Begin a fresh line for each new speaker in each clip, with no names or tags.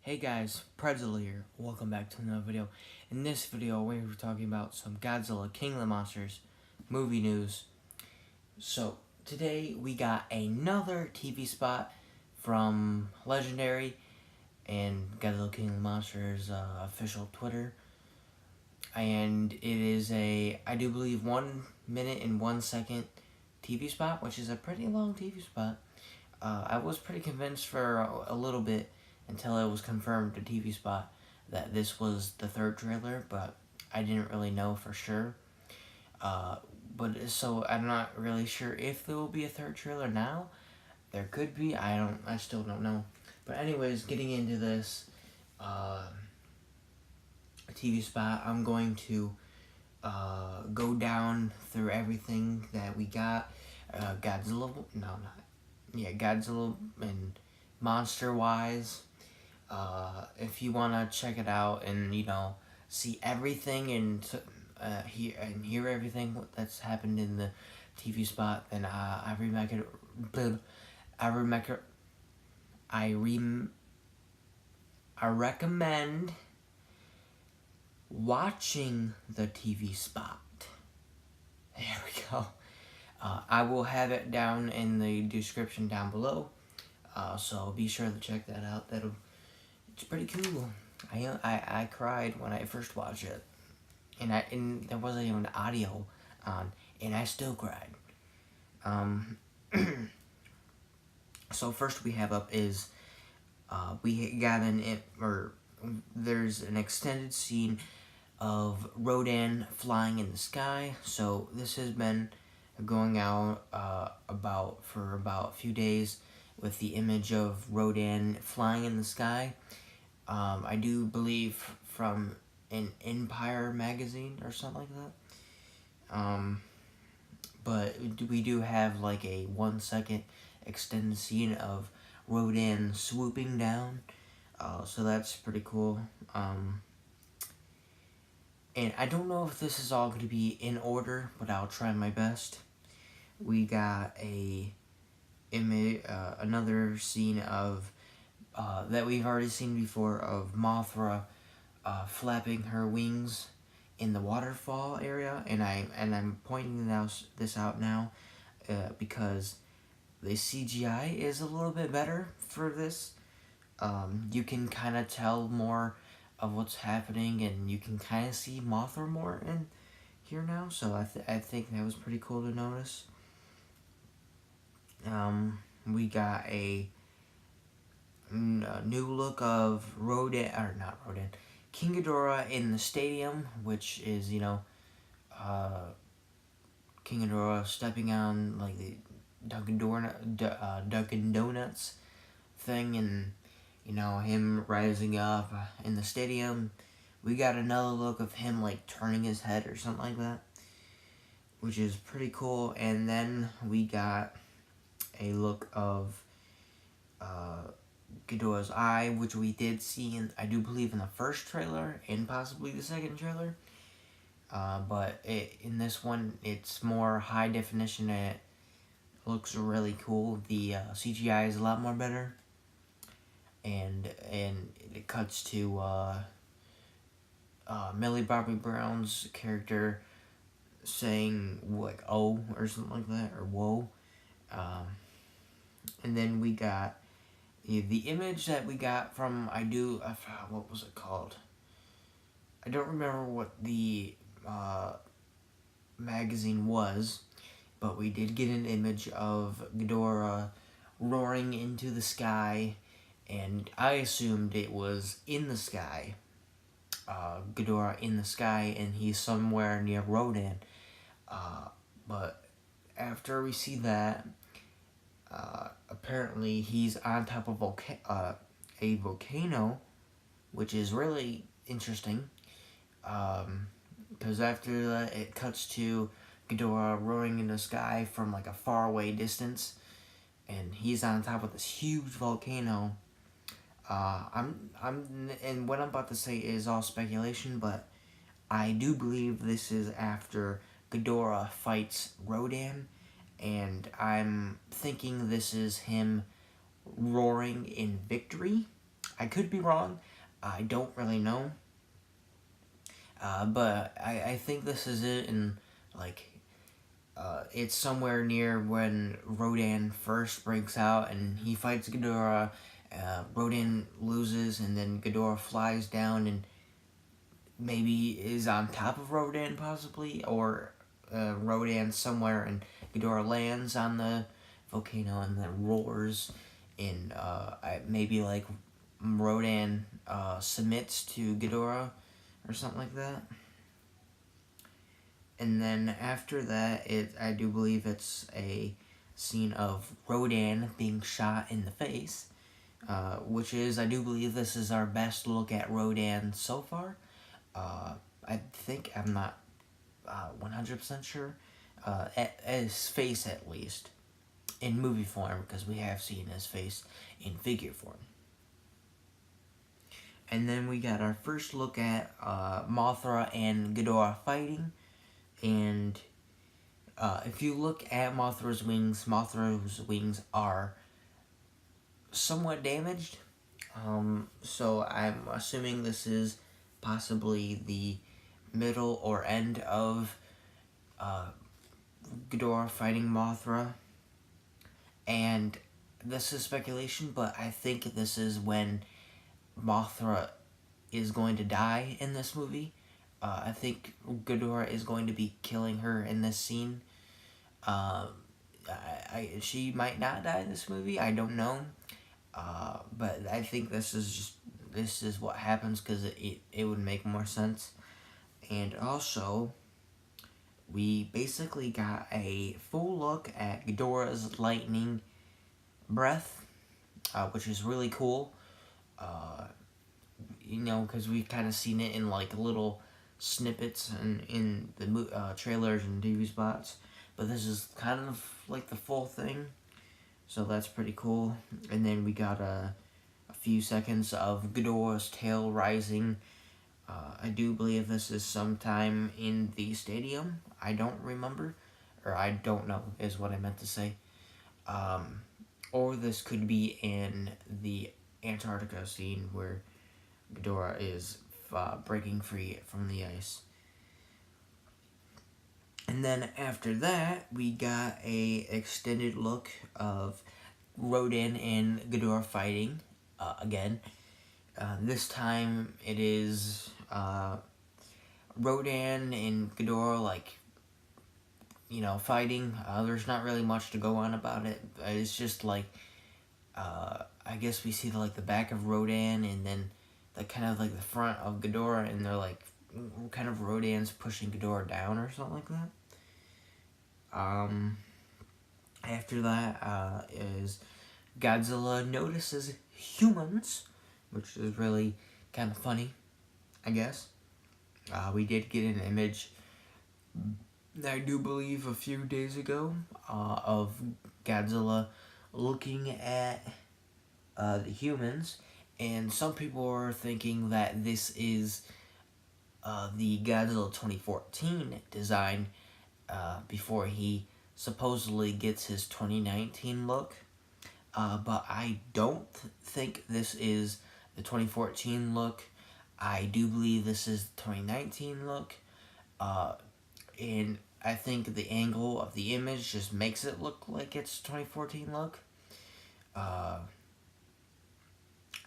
Hey guys, Pretzel here. Welcome back to another video. In this video, we're talking about some Godzilla King of the Monsters movie news. So, today we got another TV spot from Legendary and Godzilla King of the Monsters official Twitter. And it is I do believe 1 minute and 1 second TV spot, which is a pretty long TV spot. I was pretty convinced for a little bit until it was confirmed to TV spot that this was the third trailer, but I didn't really know for sure. So I'm not really sure if there will be a third trailer now. There could be. I still don't know. But anyways, getting into this TV spot, I'm going to go down through everything that we got. Godzilla and monster-wise. If you want to check it out and, see everything and hear everything that's happened in the TV spot, then I recommend watching the TV spot. There we go. I will have it down in the description down below, so be sure to check that out. It's pretty cool. I cried when I first watched it, and there wasn't even audio on, and I still cried. So first we have up is we got there's an extended scene of Rodan flying in the sky. So this has been going out for about a few days with the image of Rodan flying in the sky. I do believe from an Empire magazine or something like that. But we do have like a 1 second extended scene of Rodan swooping down. So that's pretty cool. And I don't know if this is all going to be in order, but I'll try my best. We got another scene of that we've already seen before of Mothra flapping her wings in the waterfall area, and I'm pointing this out now because the CGI is a little bit better for this. You can kind of tell more of what's happening, and you can kind of see Mothra more in here now, so I think that was pretty cool to notice. We got a new look of King Ghidorah in the stadium, which is, King Ghidorah stepping on, like, the Dunkin' Donuts thing, and, him rising up in the stadium. We got another look of him, like, turning his head or something like that, which is pretty cool. And then we got a look of Ghidorah's eye, which we did see I do believe in the first trailer and possibly the second trailer. But in this one, it's more high definition and it looks really cool. The CGI is a lot more better, and it cuts to Millie Bobby Brown's character saying like "oh" or something like that, or "whoa." And then we got the image that we got from what was it called? I don't remember what the magazine was, but we did get an image of Ghidorah roaring into the sky, and I assumed it was in the sky. Ghidorah in the sky, and he's somewhere near Rodan. But after we see that, apparently he's on top of a volcano, which is really interesting. Because after that, it cuts to Ghidorah roaring in the sky from like a faraway distance, and he's on top of this huge volcano. And what I'm about to say is all speculation, but I do believe this is after Ghidorah fights Rodan, and I'm thinking this is him roaring in victory. I could be wrong. I don't really know. But I think this is it, and like it's somewhere near when Rodan first breaks out and he fights Ghidorah. Rodan loses, and then Ghidorah flies down and maybe is on top of Rodan, possibly, or Rodan somewhere, and Ghidorah lands on the volcano and then roars, and maybe like Rodan submits to Ghidorah or something like that. And then after that, I do believe it's a scene of Rodan being shot in the face, which is, I do believe this is our best look at Rodan so far. I think, I'm not 100% sure, at his face at least, in movie form, because we have seen his face in figure form. And then we got our first look at Mothra and Ghidorah fighting, and if you look at Mothra's wings are somewhat damaged. So I'm assuming this is possibly the middle or end of Ghidorah fighting Mothra. And this is speculation, but I think this is when Mothra is going to die in this movie. I think Ghidorah is going to be killing her in this scene. She might not die in this movie. I don't know. But I think this is what happens, because it would make more sense. And also, we basically got a full look at Ghidorah's lightning breath, which is really cool. Because we've kind of seen it in like little snippets and in the trailers and TV spots, but this is kind of like the full thing, so that's pretty cool. And then we got a few seconds of Ghidorah's tail rising. I do believe this is sometime in the stadium. I don't remember, or I don't know is what I meant to say. Or this could be in the Antarctica scene where Ghidorah is breaking free from the ice. And then after that, we got a extended look of Rodan and Ghidorah fighting again. This time it is Rodan and Ghidorah, like, fighting. There's not really much to go on about it. It's just like, I guess we see the back of Rodan, and then the kind of like the front of Ghidorah, and they're like kind of Rodan's pushing Ghidorah down or something like that. After that is Godzilla notices humans, which is really kind of funny, I guess. We did get an image, I do believe, a few days ago of Godzilla looking at the humans, and some people are thinking that this is the Godzilla 2014 design before he supposedly gets his 2019 look. But I don't think this is the 2014 look. I do believe this is the 2019 look. And I think the angle of the image just makes it look like it's 2014 look.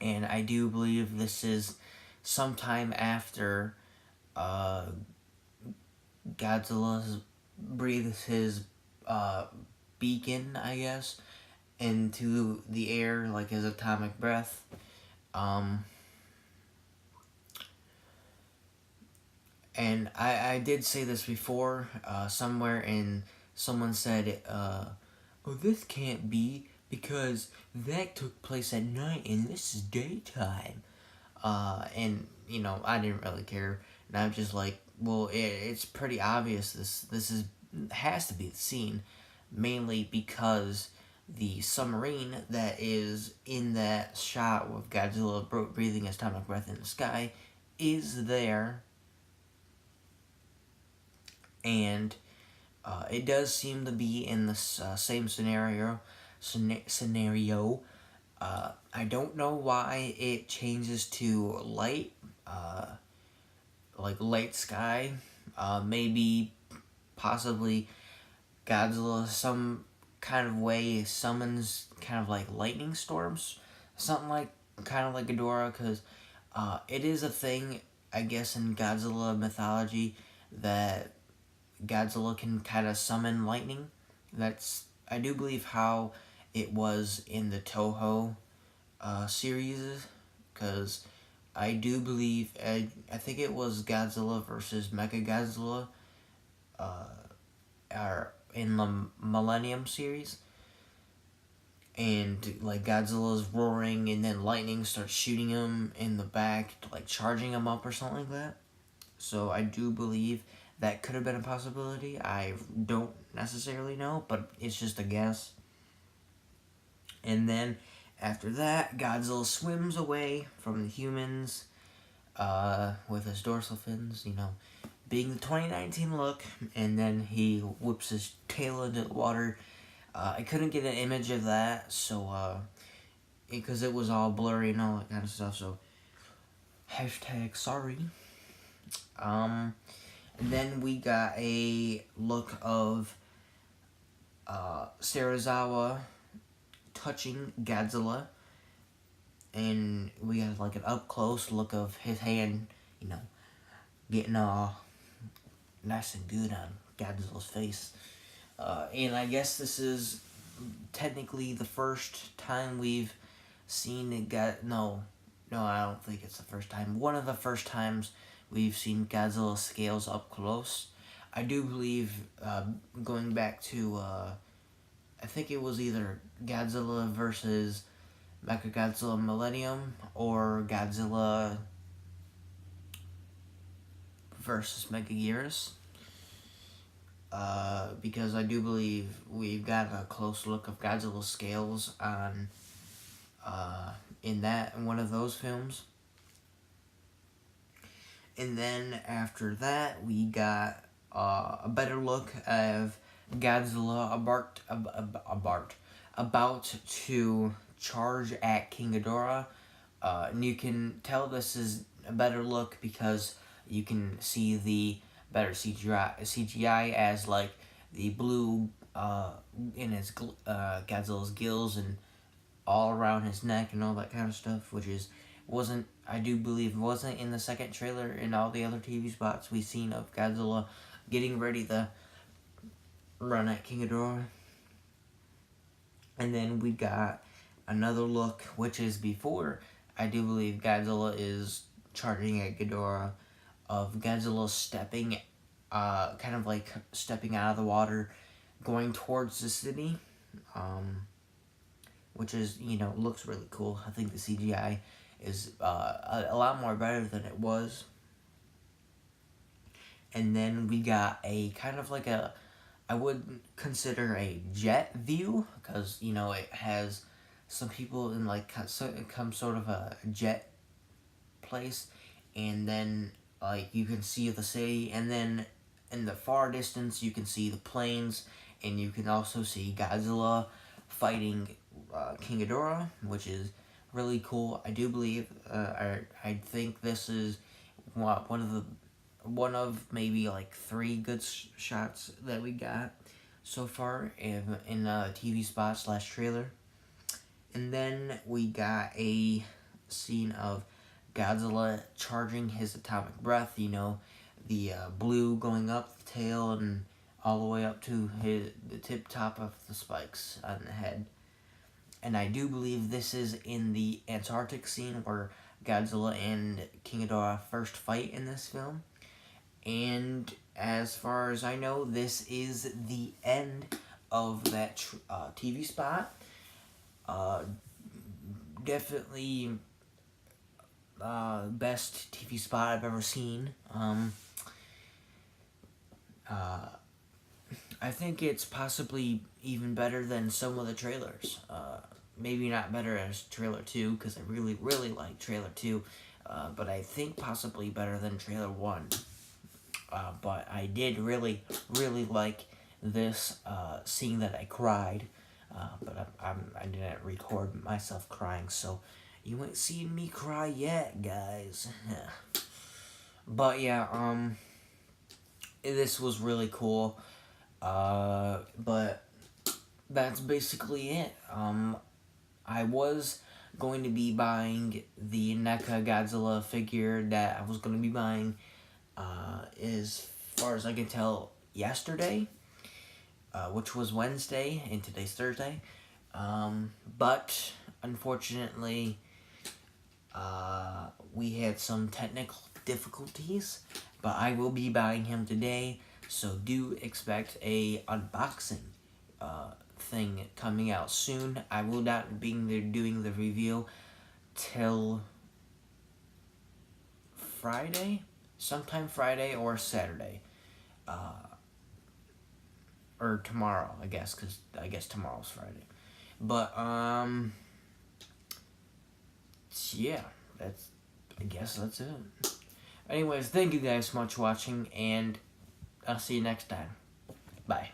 And I do believe this is sometime after Godzilla breathes his beacon, I guess, into the air, like his atomic breath. And I did say this before, somewhere, and someone said, oh, this can't be, because that took place at night and this is daytime. And, I didn't really care. And I'm just like, well, it's pretty obvious this has to be the scene, mainly because the submarine that is in that shot with Godzilla breathing his atomic breath in the sky is there. And it does seem to be in the same scenario. I don't know why it changes to light, uh, like light sky. Maybe, possibly, Godzilla some kind of way summons kind of like lightning storms, something like kind of like Ghidorah, because it is a thing, I guess, in Godzilla mythology that Godzilla can kind of summon lightning. That's, I do believe, how it was in the Toho series, because I do believe, I think it was Godzilla versus Mechagodzilla, or in the Millennium series, and like Godzilla's roaring, and then lightning starts shooting him in the back, like charging him up or something like that. So I do believe that could have been a possibility. I don't necessarily know, but it's just a guess. And then after that, Godzilla swims away from the humans with his dorsal fins, being the 2019 look, and then he whips his tail into the water. I couldn't get an image of that, so, because it was all blurry and all that kind of stuff, so, hashtag sorry. And then we got a look of Serizawa touching Godzilla, and we got like an up close look of his hand, getting all nice and good on Godzilla's face. And I guess this is technically the first time we've seen it. No, I don't think it's the first time. One of the first times we've seen Godzilla scales up close. I do believe, going back to, I think it was either Godzilla versus Mechagodzilla Millennium, or Godzilla versus Megaguirus. Because I do believe we've got a close look of Godzilla's scales on, in one of those films. And then after that, we got a better look of Godzilla about to charge at King Ghidorah. And you can tell this is a better look because you can see the better CGI as like the blue in his Godzilla's gills and all around his neck and all that kind of stuff, which wasn't, I do believe, wasn't in the second trailer and all the other TV spots we've seen of Godzilla getting ready to run at King Ghidorah. And then we got another look, which is before, I do believe, Godzilla is charging at Ghidorah, of Godzilla stepping, kind of like stepping out of the water, going towards the city, which is, looks really cool. I think the CGI is a lot more better than it was. And then we got a kind of like I would consider a jet view, because, it has some people in like some sort of a jet place, and then like you can see the city, and then in the far distance you can see the planes, and you can also see Godzilla fighting King Ghidorah, which is really cool. I do believe, I think this is one of maybe like 3 good shots that we got so far in a TV spot / trailer. And then we got a scene of Godzilla charging his atomic breath, the blue going up the tail and all the way up to the tip top of the spikes on the head. And I do believe this is in the Antarctic scene where Godzilla and King Ghidorah first fight in this film. And as far as I know, this is the end of that TV spot. Definitely best TV spot I've ever seen. I think it's possibly even better than some of the trailers. Maybe not better as trailer 2, because I really, really like trailer 2. But I think possibly better than trailer 1. But I did really, really like this, seeing that I cried. but I didn't record myself crying, so you ain't seen me cry yet, guys. But yeah, this was really cool. But that's basically it. I was going to be buying the NECA Godzilla figure that I was going to be buying, as far as I can tell, yesterday, which was Wednesday, and today's Thursday. But unfortunately, we had some technical difficulties, but I will be buying him today, so do expect a unboxing thing coming out soon. I will not be there doing the review till Friday, sometime Friday or Saturday, or tomorrow, I guess, because I guess tomorrow's Friday. But yeah, I guess that's it. Anyways, thank you guys so much for watching, and I'll see you next time. Bye.